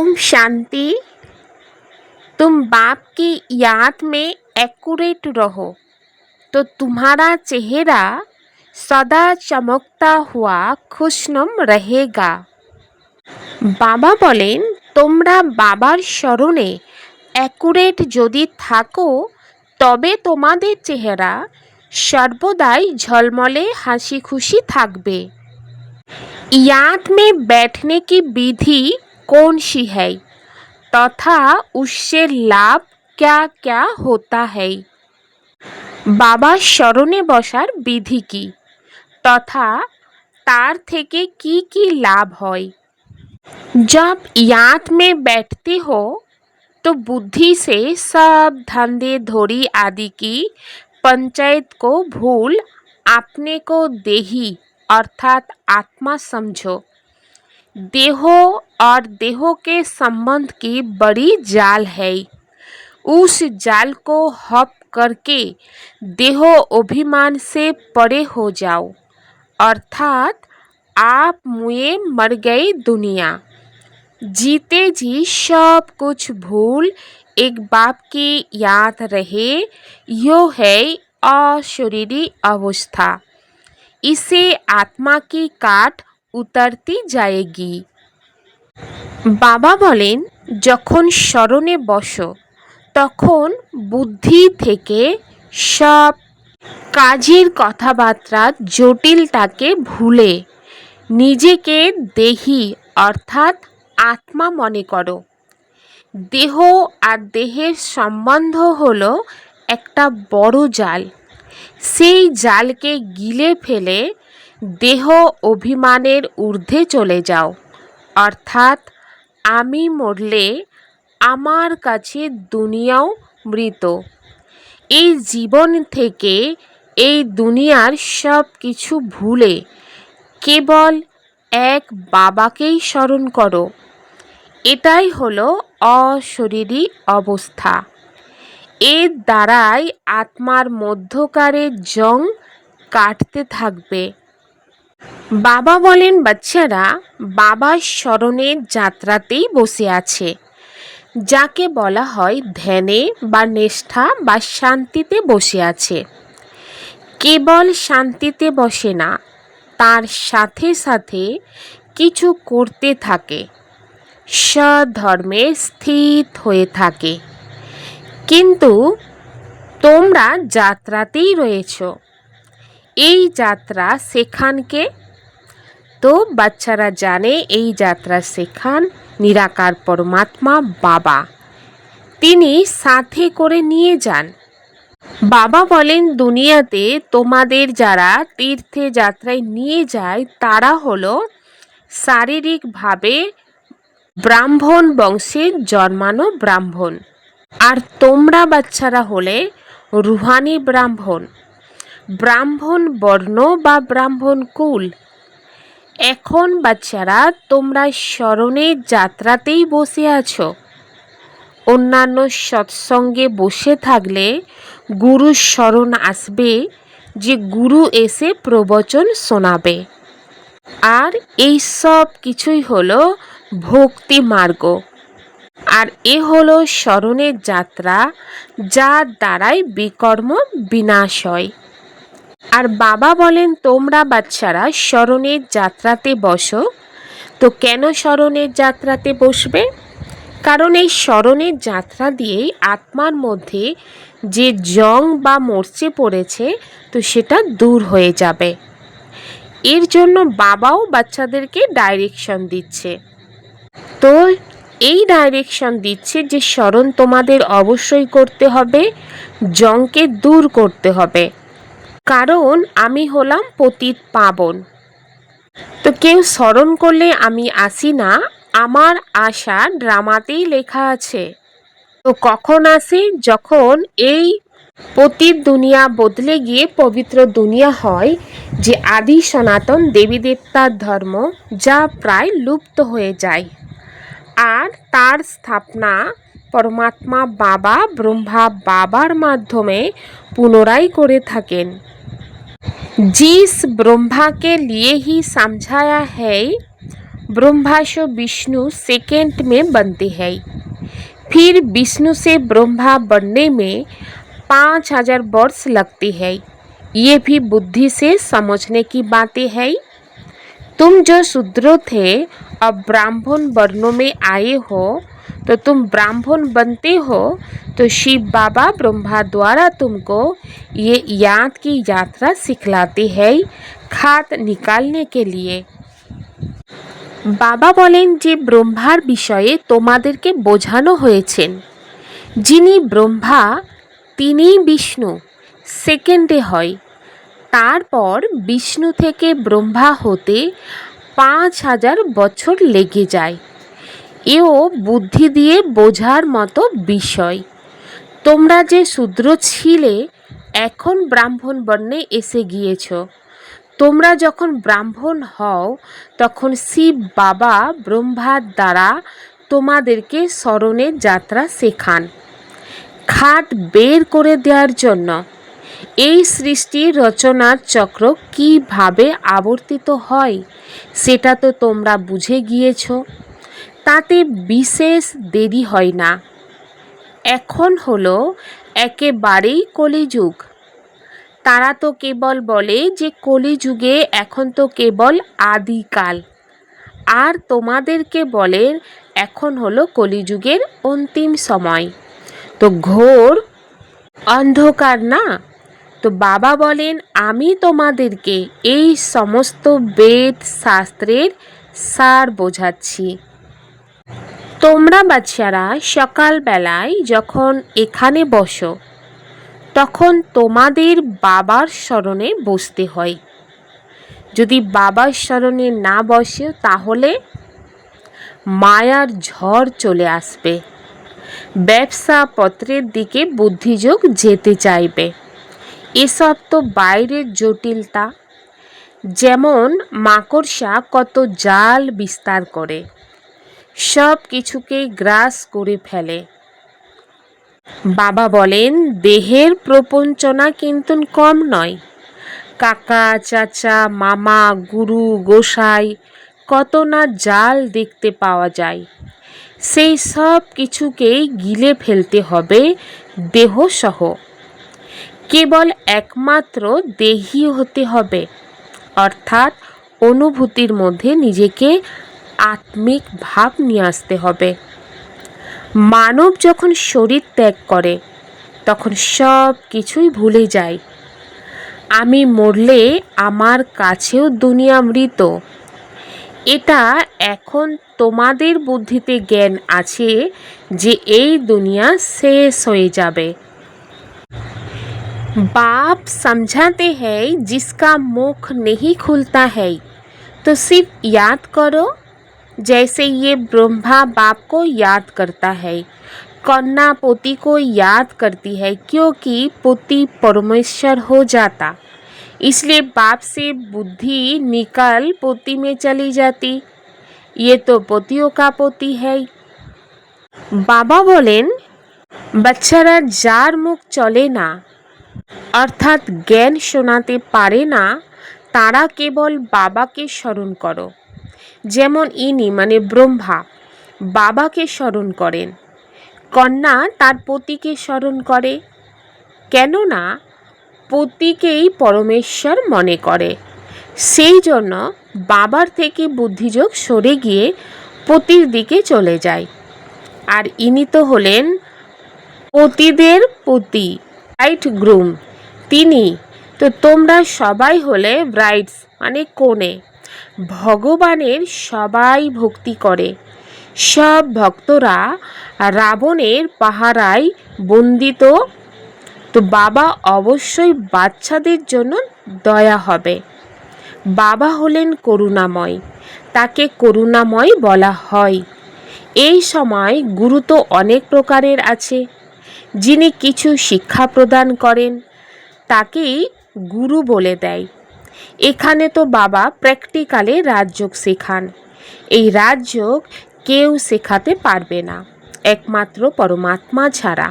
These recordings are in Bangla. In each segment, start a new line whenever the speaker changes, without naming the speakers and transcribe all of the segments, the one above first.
ओम शांति। तुम बाप की याद में एक्यूरेट रहो तो तुम्हारा चेहरा सदा चमकता हुआ खुशनुम रहेगा। বাবা বলেন, তোমরা বাবার স্মরণে অ্যাকুরেট যদি থাকো তবে তোমাদের চেহারা সর্বদাই ঝলমলে হাসি খুশি থাকবে। याद में बैठने की विधि कौन सी है तथा उससे लाभ क्या क्या होता है। বাবার স্মরণে বসার বিধি কি তথা তার থেকে কি কি লাভ হয়। जब याद में बैठते हो तो बुद्धि से सब धंधे धोरी आदि की पंचायत को भूल अपने को देही अर्थात आत्मा समझो। देह और देह के संबंध की बड़ी जाल है। उस जाल को हप करके देह अभिमान से परे हो जाओ अर्थात आप मुए मर गए दुनिया। जीते जी सब कुछ भूल एक बाप की याद रहे, यो है अशरीरी अवस्था। इसे आत्मा की काट उतरती जाएगी। বাবা বলেন, যখন স্মরণে বসো তখন বুদ্ধি থেকে সব কাজের কথাবার্তা জটিলতাকে ভুলে নিজেকে দেহি অর্থাৎ আত্মা মনে করো। দেহ আর দেহের সম্বন্ধ হলো একটা বড় জাল। সেই জালকে গিলে ফেলে দেহ অভিমানের ঊর্ধ্বে চলে যাও অর্থাৎ আমি মরলে আমার কাছে দুনিয়াও মৃত। এই জীবন থেকে এই দুনিয়ার সব কিছু ভুলে কেবল এক বাবাকেই স্মরণ করো। এটাই হলো অশরীরী অবস্থা। এর দ্বারাই আত্মার মধ্যকারের জং কাটতে থাকবে। বাবা বলেন, বাচ্চারা বাবার স্মরণের যাত্রাতেই বসে আছে, যাকে বলা হয় ধ্যানে বা নিষ্ঠা বা শান্তিতে বসে আছে। কেবল শান্তিতে বসে না, তার সাথে সাথে কিছু করতে থাকে, স্বধর্মে স্থির হয়ে থাকে। কিন্তু তোমরা যাত্রাতেই রয়েছ। এই যাত্রা সেখানকে তো বাচ্চারা জানে এই যাত্রা শেখান নিরাকার পরমাত্মা বাবা, তিনি সাথে করে নিয়ে যান। বাবা বলেন, দুনিয়াতে তোমাদের যারা তীর্থে যাত্রায় নিয়ে যায় তারা হলো শারীরিকভাবে ব্রাহ্মণ বংশে জন্মানো ব্রাহ্মণ, আর তোমরা বাচ্চারা হলে রুহানি ব্রাহ্মণ, ব্রাহ্মণ বর্ণ বা ব্রাহ্মণ কুল। এখন বাচ্চারা তোমরা স্মরণের যাত্রাতেই বসে আছো। অন্যান্য সৎসঙ্গে বসে থাকলে গুরুর স্মরণ আসবে যে গুরু এসে প্রবচন শোনাবে, আর এই সব কিছুই হলো ভক্তি মার্গ। আর এ হলো স্মরণের যাত্রা, যার দ্বারাই বিকর্ম বিনাশ হয়। আর বাবা বলেন, তোমরা বাচ্চারা স্মরণের যাত্রাতে বসো। তো কেন স্মরণের যাত্রাতে বসবে? কারণ এই স্মরণের যাত্রা দিয়েই আত্মার মধ্যে যে জং বা মরচে পড়েছে তো সেটা দূর হয়ে যাবে। এর জন্য বাবাও বাচ্চাদেরকে ডাইরেকশন দিচ্ছে। তো এই ডাইরেকশন দিচ্ছে যে স্মরণ তোমাদের অবশ্যই করতে হবে, জংকে দূর করতে হবে। কারণ আমি হলাম পতিত পাবন। তো কেউ স্মরণ করলে আমি আসি না, আমার আশা ড্রামাতেই লেখা আছে। তো কখন আসি? যখন এই পতিত দুনিয়া বদলে গিয়ে পবিত্র দুনিয়া হয়, যে আদি সনাতন দেবী দেবতার ধর্ম যা প্রায় লুপ্ত হয়ে যায়, আর তার স্থাপনা পরমাত্মা বাবা ব্রহ্মা বাবার মাধ্যমে পুনরায় করে থাকেন। जिस ब्रह्मा के लिए ही समझाया है ब्रह्मा से विष्णु सेकंड में बनते हैं। फिर विष्णु से ब्रह्मा बनने में 5000 वर्ष लगते हैं। ये भी बुद्धि से समझने की बातें हैं। तुम जो शूद्र थे अब ब्राह्मण वर्णों में आए हो, तो तुम ब्राह्मण बनते हो तो शिव बाबा ब्रह्मा द्वारा तुमको ये याद की यात्रा सिखलाते हैं खात निकालने के लिए। बाबा बोलें जे ब्रह्मार विषये তোমাদেরকে বোঝানো হয়েছেন। যিনি ব্রহ্মা তিনিই বিষ্ণু সেকেন্ডে হয়। তারপর বিষ্ণু থেকে ব্রহ্মা হতে 5000 বছর লেগে যায়। এও বুদ্ধি দিয়ে বোঝার মতো বিষয়। তোমরা যে শূদ্র ছিলে এখন ব্রাহ্মণ বর্ণে এসে গিয়েছ। তোমরা যখন ব্রাহ্মণ হও তখন শিব বাবা ব্রহ্মার দ্বারা তোমাদেরকে স্মরণের যাত্রা শেখান খাট বের করে দেওয়ার জন্য। এই সৃষ্টির রচনার চক্র কিভাবে আবর্তিত হয় সেটা তো তোমরা বুঝে গিয়েছ। তাতে বিশেষ দেরি হয় না। এখন হলো একেবারেই কলিযুগ। তারা তো কেবল বলে যে কলিযুগে এখন তো কেবল আদিকাল, আর তোমাদেরকে বলে এখন হলো কলিযুগের অন্তিম সময়। তো ঘোর অন্ধকার না? তো বাবা বলেন আমি তোমাদেরকে এই সমস্ত বেদ শাস্ত্রের সার বোঝাচ্ছি। তোমরা বাচ্চারা সকালবেলায় যখন এখানে বসো তখন তোমাদের বাবার স্মরণে বসতে হয়। যদি বাবার স্মরণে না বসে তাহলে মায়ার ঝড় চলে আসবে। ব্যবসা পত্রের দিকে বুদ্ধিযোগ যেতে চাইবে। এসব তো বাইরের জটিলতা। যেমন মাকড়সা কত জাল বিস্তার করে, সব কিছুকেই গ্রাস করে ফেলে। বাবা বলেন দেহের প্রপঞ্চনা কিন্তু কম নয়। কাকা চাচা মামা গুরু গোসাই কত না জাল দেখতে পাওয়া যায়। সেই সব কিছুকেই গিলে ফেলতে হবে দেহসহ। কেবল একমাত্র দেহী হতে হবে, অর্থাৎ অনুভূতির মধ্যে নিজেকে আত্মিক ভাব নিয়ে আসতে হবে। মানব যখন শরীর ত্যাগ করে তখন সব কিছুই ভুলে যায়। আমি মরলে আমার কাছেও দুনিয়া মৃত। এটা এখন তোমাদের বুদ্ধিতে জ্ঞান আছে যে এই দুনিয়া শেষ হয়ে যাবে। बाप समझाते हैं जिसका मुख नहीं खुलता है तो सिर्फ याद करो। जैसे ये ब्रह्मा बाप को याद करता है, कन्या पोती को याद करती है क्योंकि पोती परमेश्वर हो जाता, इसलिए बाप से बुद्धि निकल पोती में चली जाती। ये तो पोतियों का पोती है। बाबा बोलें বাচ্চারা যার মুখ চলে না অর্থাৎ জ্ঞান শোনাতে পারে না তারা কেবল বাবাকে স্মরণ করো। যেমন ইনি মানে ব্রহ্মা বাবাকে স্মরণ করেন, কন্যা তার পতিকে স্মরণ করে। কেননা পতিকেই পরমেশ্বর মনে করে। সেই জন্য বাবার থেকে বুদ্ধিযোগ সরে গিয়ে পতির দিকে চলে যায়। আর ইনি তো হলেন পতিদের পতি, ব্রাইড গ্রুম তিনি। তো তোমরা সবাই হলে ব্রাইডস মানে কনে। ভগবানের সবাই ভক্তি করে। সব ভক্তরা রাবণের পাহারায় বন্দিত। তো বাবা অবশ্যই বাচ্চাদের জন্য দয়া হবে। বাবা হলেন করুণাময়, তাকে করুণাময় বলা হয়। এই সময় গুরু তো অনেক প্রকারের আছে। যিনি কিছু শিক্ষা প্রদান করেন তাকেই গুরু বলে দেয়। এখানে তো বাবা প্র্যাকটিক্যালে রাজযোগ শেখান। এই রাজযোগ কেউ শেখাতে পারবে না একমাত্র পরমাত্মা ছাড়া।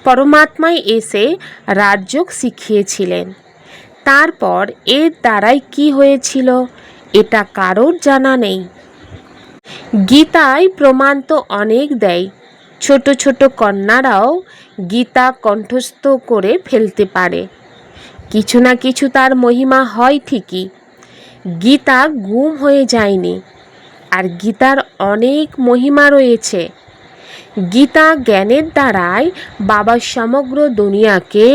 পরমাত্মাই এসে রাজযোগ শিখিয়েছিলেন। তারপর এর দ্বারাই কি হয়েছিল এটা কারোর জানা নেই। গীতায় প্রমাণ তো অনেক দেয়। ছোট ছোট কন্যারাও গীতা কণ্ঠস্থ করে ফেলতে পারে। কিছু না কিছু তার মহিমা হয় ঠিকই। গীতা গুম হয়ে যায়নি, আর গীতার অনেক মহিমা রয়েছে। গীতা জ্ঞানের দ্বারাই বাবা সমগ্র দুনিয়াকে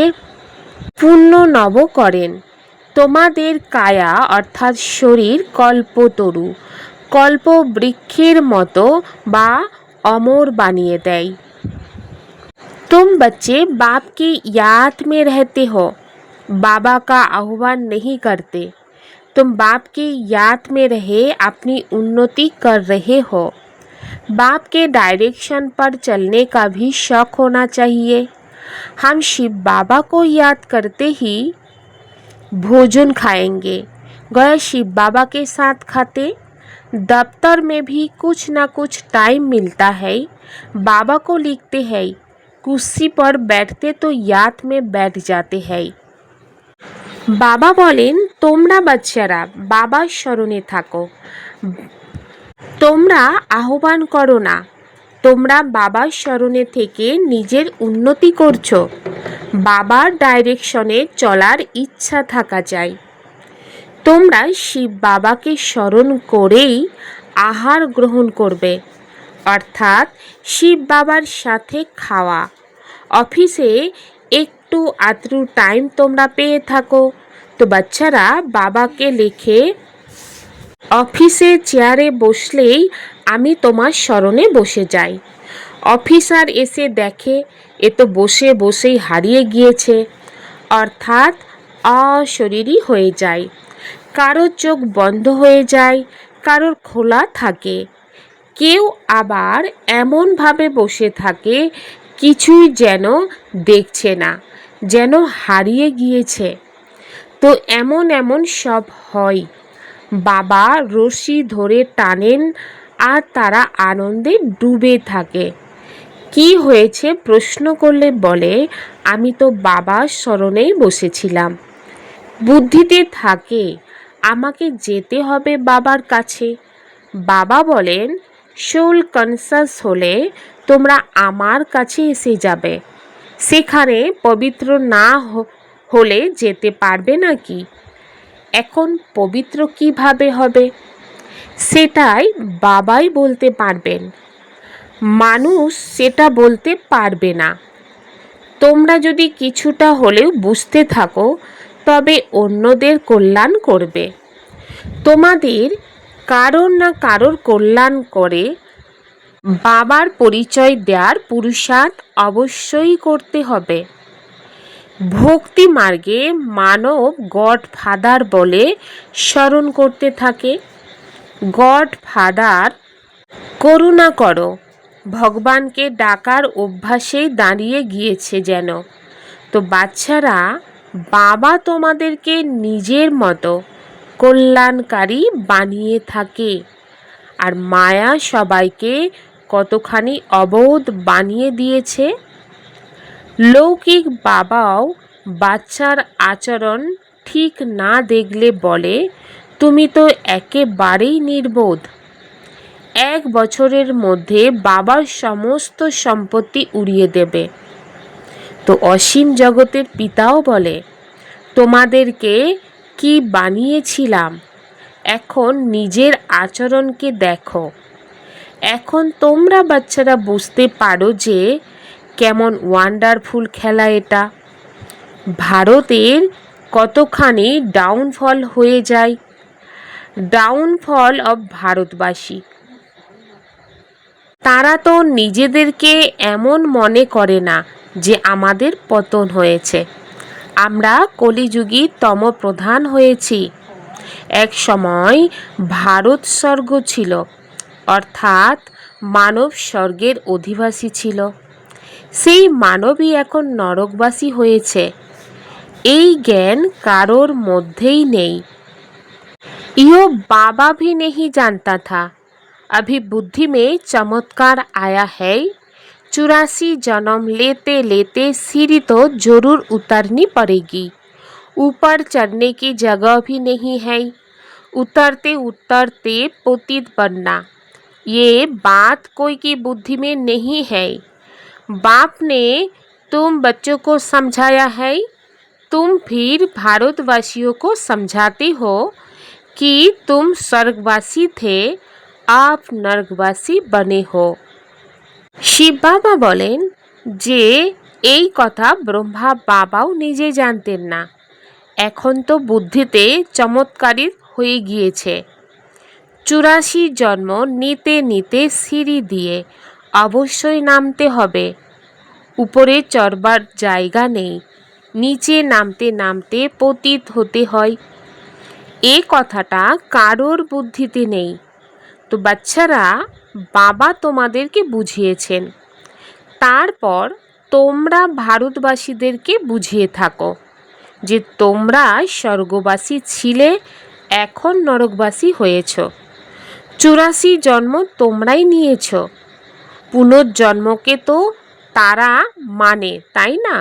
পূর্ণ নব করেন। তোমাদের কায়া অর্থাৎ শরীর কল্পতরু, কল্প বৃক্ষের মতো বা অমর বানিয়ে দেয়। तुम बच्चे बाप की याद में रहते हो, बाबा का आह्वान नहीं करते। तुम बाप की याद में रहे अपनी उन्नति कर रहे हो। बाप के डायरेक्शन पर चलने का भी शौक होना चाहिए। हम शिव बाबा को याद करते ही भोजन खाएंगे, गया शिव बाबा के साथ खाते। दफ्तर में भी कुछ ना कुछ टाइम मिलता है, बाबा को लिखते हैं। कुर्सी पर बैठते तो याद में बैठ जाते हैं। বাবা বলেন, তোমরা বাচ্চারা বাবার স্মরণে থাকো, তোমরা আহ্বান করো না, তোমরা বাবার স্মরণে থেকে নিজের উন্নতি করছো। বাবার ডাইরেকশনে চলার ইচ্ছা থাকা চাই। তোমরা শিব বাবাকে স্মরণ করেই আহার গ্রহণ করবে, অর্থাৎ শিব বাবার সাথে খাওয়া। অফিসে একটু আধটু টাইম তোমরা পেয়ে থাকো, তো বাচ্চারা বাবাকে লিখে অফিসে চেয়ারে বসলেই আমি তোমার স্মরণে বসে যাই। অফিসার এসে দেখে এ তো বসে বসেই হারিয়ে গিয়েছে, অর্থাৎ অশরীরী হয়ে যায়। কারোর চোখ বন্ধ হয়ে যায়, কারোর খোলা থাকে। কেউ আবার এমনভাবে বসে থাকে কিছুই যেন দেখছে না, যেন হারিয়ে গিয়েছে। তো এমন এমন সব হয়। বাবা রশি ধরে টানেন আর তারা আনন্দে ডুবে থাকে। কি হয়েছে প্রশ্ন করলে বলে, আমি তো বাবার স্মরণেই বসেছিলাম। বুদ্ধিতে থাকে আমাকে যেতে হবে বাবার কাছে। বাবা বলেন, সোল কনসাস হলে তোমরা আমার কাছে এসে যাবে। সেখানে পবিত্র না হলে যেতে পারবে নাকি? এখন পবিত্র কিভাবে হবে সেটাই বাবাই বলতে পারবেন, মানুষ সেটা বলতে পারবে না। তোমরা যদি কিছুটা হলেও বুঝতে থাকো তবে অন্যদের কল্যাণ করবে। তোমাদের কারোর না কারোর কল্যাণ করে বাবার পরিচয় দেওয়ার পুরুষার্থ অবশ্যই করতে হবে। ভক্তি মার্গে মানব গড ফাদার বলে স্মরণ করতে থাকে। গড ফাদার করুণা করো, ভগবানকে ডাকার অভ্যাসেই দাঁড়িয়ে গিয়েছে যেন। তো বাচ্চারা বাবা তোমাদেরকে নিজের মতো কল্যাণকারী বানিয়ে থাকে, আর মায়া সবাইকে কতখানি অবোধ বানিয়ে দিয়েছে। লৌকিক বাবাও বাচ্চার আচরণ ঠিক না দেখলে বলে, তুমি তো একেবারেই নির্বোধ। 1 বছরের মধ্যে বাবার সমস্ত সম্পত্তি উড়িয়ে দেবে। তো অসীম জগতের পিতাও বলে, তোমাদেরকে কি বানিয়েছিলাম, এখন নিজের আচরণকে দেখো। এখন তোমরা বাচ্চারা বুঝতে পারো যে কেমন ওয়ান্ডারফুল খেলা এটা। ভারতের কতখানি ডাউনফল হয়ে যায়। ডাউনফল অব ভারতবাসী। তারা তো নিজেদেরকে এমন মনে করে না যে আমাদের পতন হয়েছে, আমরা কলিযুগী তমপ্রধান হয়েছি। এক সময় ভারত স্বর্গ ছিল, অর্থাৎ মানব স্বর্গের অধিবাসী ছিল। সেই মানবই এখন নরকবাসী হয়েছে। এই জ্ঞান কারোর মধ্যেই নেই। ইहो बाबा भी नहीं जानता था। अभी बुद्धि में चमत्कार आया है। 84 जन्म लेते लेते सीढ़ी तो जरूर उतरनी पड़ेगी। ऊपर चढ़ने की जगह भी नहीं है। उतरते उतरते पतित बनना, ये बात कोई की बुद्धि में नहीं है। बाप ने तुम बच्चों को समझाया है, तुम फिर भारतवासियों को समझाते हो कि तुम स्वर्गवासी थे, आप नरकवासी बने हो। শিব বাবা বলেন যে এই কথা ব্রহ্মা বাবাও নিজে জানতেন না, এখন তো বুদ্ধিতে চমৎকারী হয়ে গিয়েছে। 84 জন্ম নিতে নিতে সিঁড়ি দিয়ে অবশ্যই নামতে হবে, উপরে চড়বার জায়গা নেই, নিচে নামতে নামতে পতিত হতে হয়। এ কথাটা কারোর বুদ্ধিতে নেই। তো বাচ্চারা, বাবা তোমাদেরকে বুঝিয়েছেন, তারপর তোমরা ভারতবাসীদেরকে বুঝিয়ে থাকো যে তোমরা স্বর্গবাসী ছিলে, এখন নরকবাসী হয়েছ। 84 জন্ম তোমরাই নিয়েছ, পুনর্জন্মকে তো তারা মানে, তাই না?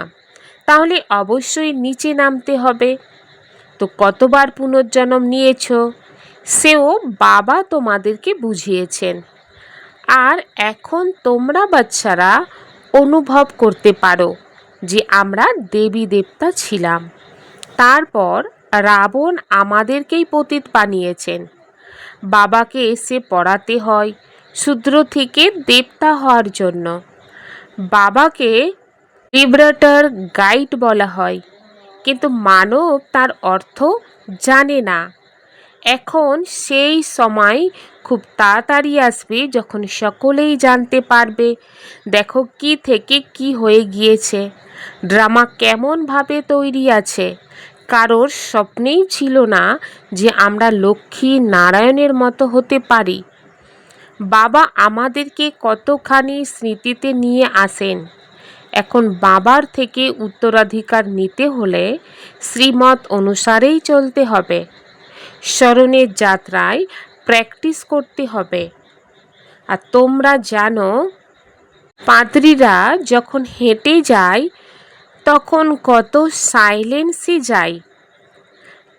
তাহলে অবশ্যই নিচে নামতে হবে। তো কতবার পুনর্জন্ম নিয়েছ সেও বাবা তোমাদেরকে বুঝিয়েছেন। আর এখন তোমরা বাচ্চারা অনুভব করতে পারো যে আমরা দেবী দেবতা ছিলাম, তারপর রাবণ আমাদেরকেই পতিত বানিয়েছেন। বাবাকে এসে পড়াতে হয় শূদ্র থেকে দেবতা হওয়ার জন্য। বাবাকে লিবারেটর গাইড বলা হয়, কিন্তু মানব তার অর্থ জানে না। এখন সেই সময় খুব তাড়াতাড়ি আসবে যখন সকলেই জানতে পারবে, দেখো কি থেকে কি হয়ে গিয়েছে, ড্রামা কেমনভাবে তৈরি আছে। কারোর স্বপ্নেই ছিল না যে আমরা লক্ষ্মী নারায়ণের মতো হতে পারি। বাবা আমাদেরকে কতখানি স্মৃতিতে নিয়ে আসেন। এখন বাবার থেকে উত্তরাধিকার নিতে হলে শ্রীমত অনুসারেই চলতে হবে, স্মরণের যাত্রায় প্র্যাকটিস করতে হবে। আর তোমরা জানো, পাদ্রীরা যখন হেঁটে যায় তখন কত সাইলেন্সে যায়,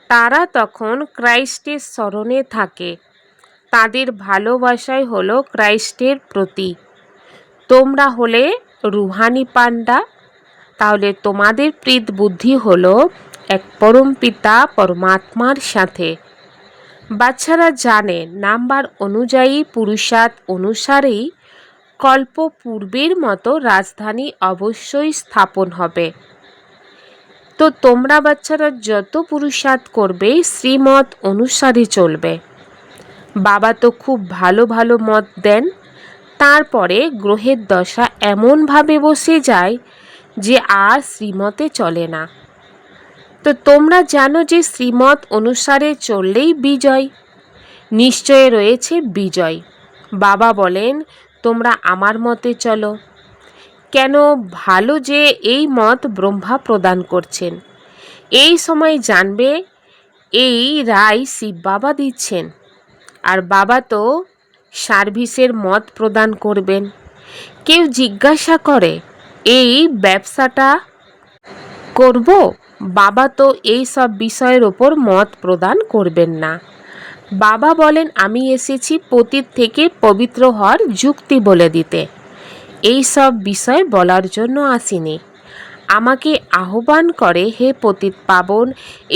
তারা তখন ক্রাইস্টের স্মরণে থাকে, তাদের ভালোবাসাই হলো ক্রাইস্টের প্রতি। তোমরা হলে রুহানি পান্ডা, তাহলে তোমাদের প্রীত বুদ্ধি হলো এক পরমপিতা পরমাত্মার সাথে। বাচ্চারা জানে নাম্বার অনুযায়ী পুরুষার্থ অনুসারেই কল্প পূর্বের মতো রাজধানী অবশ্যই স্থাপন হবে। তো তোমরা বাচ্চারা যত পুরুষার্থ করবে শ্রীমত অনুসারে চলবে। বাবা তো খুব ভালো ভালো মত দেন, তারপরে গ্রহের দশা এমনভাবে বসে যায় যে আর শ্রীমতে চলে না। তো তোমরা জানো যে শ্রীমত অনুসারে চললেই বিজয়, নিশ্চয় রয়েছে বিজয়। বাবা বলেন তোমরা আমার মতে চলো। কেন ভালো যে এই মত ব্রহ্মা প্রদান করছেন, এই সময় জানবে এই রায় শিব বাবা দিচ্ছেন। আর বাবা তো সার্ভিসের মত প্রদান করবেন। কেউ জিজ্ঞাসা করে এই ব্যবসাটা করব, বাবা তো এই সব বিষয়ের ওপর মত প্রদান করবেন না। বাবা বলেন আমি এসেছি পতিত থেকে পবিত্র হওয়ার যুক্তি বলে দিতে, এই সব বিষয় বলার জন্য আসিনি। আমাকে আহ্বান করে, হে পতিত পাবন,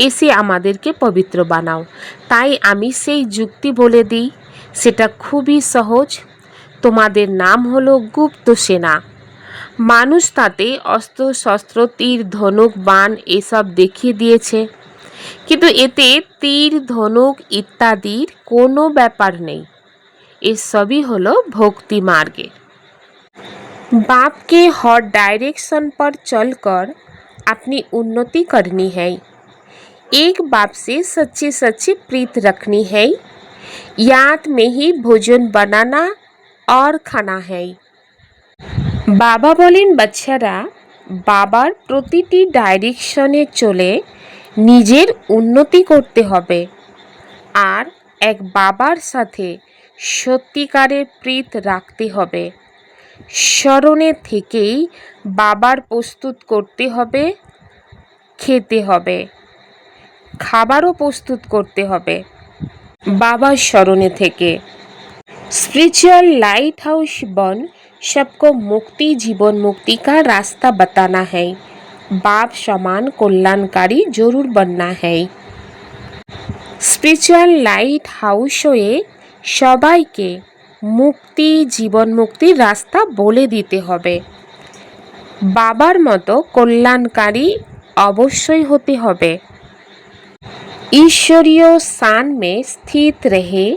এসে আমাদেরকে পবিত্র বানাও। তাই আমি সেই যুক্তি বলে দিই, সেটা খুবই সহজ। তোমাদের নাম হলো গুপ্ত সেনা। মানুষ তাতে অস্ত্র শস্ত্র তীর ধনুক বাণ এসব দেখিয়ে দিয়েছে, কিন্তু এতে তীর ধনুক ইত্যাদির কোনো ব্যাপার নেই। এসবই হলো भक्ति मार्ग। बाप के हर डायरेक्शन पर चलकर अपनी उन्नति करनी है। एक बाप से सच्ची सच्ची प्रीत रखनी है। याद में ही भोजन बनाना और खाना है। बाबा बोलें बच्चारा, बाबार प्रतिटी डायरेक्शने चले निजेर उन्नति करते होबे और एक बाबार साथे सत्यिकारेर प्रीत राखते होबे। স্মরণে থেকেই বাবার প্রস্তুত করতে হবে, খেতে হবে, খাবারও প্রস্তুত করতে হবে বাবার স্মরণে থেকে। स्पिरिचुअल लाइट हाउस बन सबको मुक्ति जीवन मुक्ति का रास्ता बताना है। बाप समान कल्याणकारी जरूर बनना है। স্পিরিচুয়াল লাইট হাউস হয়ে সবাইকে মুক্তি জীবন মুক্তির রাস্তা বলে দিতে হবে। বাবার মতো কল্যাণকারী অবশ্যই হতে হবে। ईश्वरीय शान में स्थित रहे,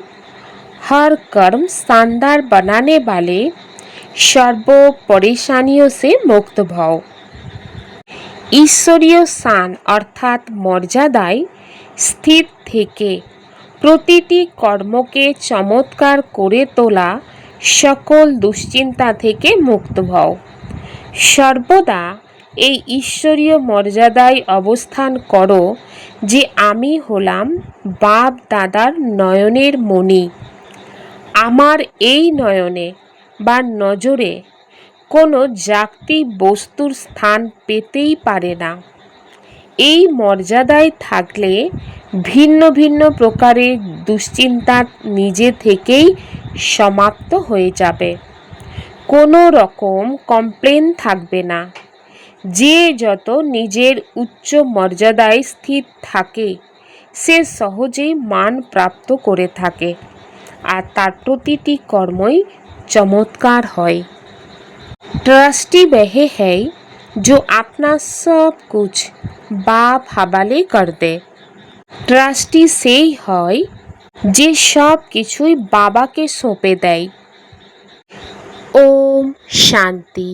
हर कर्म शानदार बनाने वाले, सर्व परेशानियों से मुक्त भव। ঈশ্বরীয় শান অর্থাৎ মর্যাদায় স্থিত থেকে প্রতিটি কর্মকে চমৎকার করে তোলা, সকল দুশ্চিন্তা থেকে মুক্ত হও। সর্বদা এই ঈশ্বরীয় মর্যাদায় অবস্থান করো যে আমি হলাম বাপ দাদার নয়নের মণি। আমার এই নয়নে বা নজরে কোনো জাগতিক বস্তুর স্থান পেতেই পারে না। এই মর্যাদায় থাকলে ভিন্ন ভিন্ন প্রকারের দুশ্চিন্তা নিজে থেকেই সমাপ্ত হয়ে যাবে। কোনো রকম কমপ্লেন থাকবে না। যে যত নিজের উচ্চ মর্যাদায় স্থিত থাকে সে সহজেই মান প্রাপ্ত করে থাকে আর তার প্রতিটি কর্মই চমৎকার হয়। ट्रस्टी वह है जो अपना सब कुछ बाप हवाले कर दे। ट्रस्टी সেই হয় যে সব কিছুই বাবাকে সঁপে দেয়। ওম শান্তি।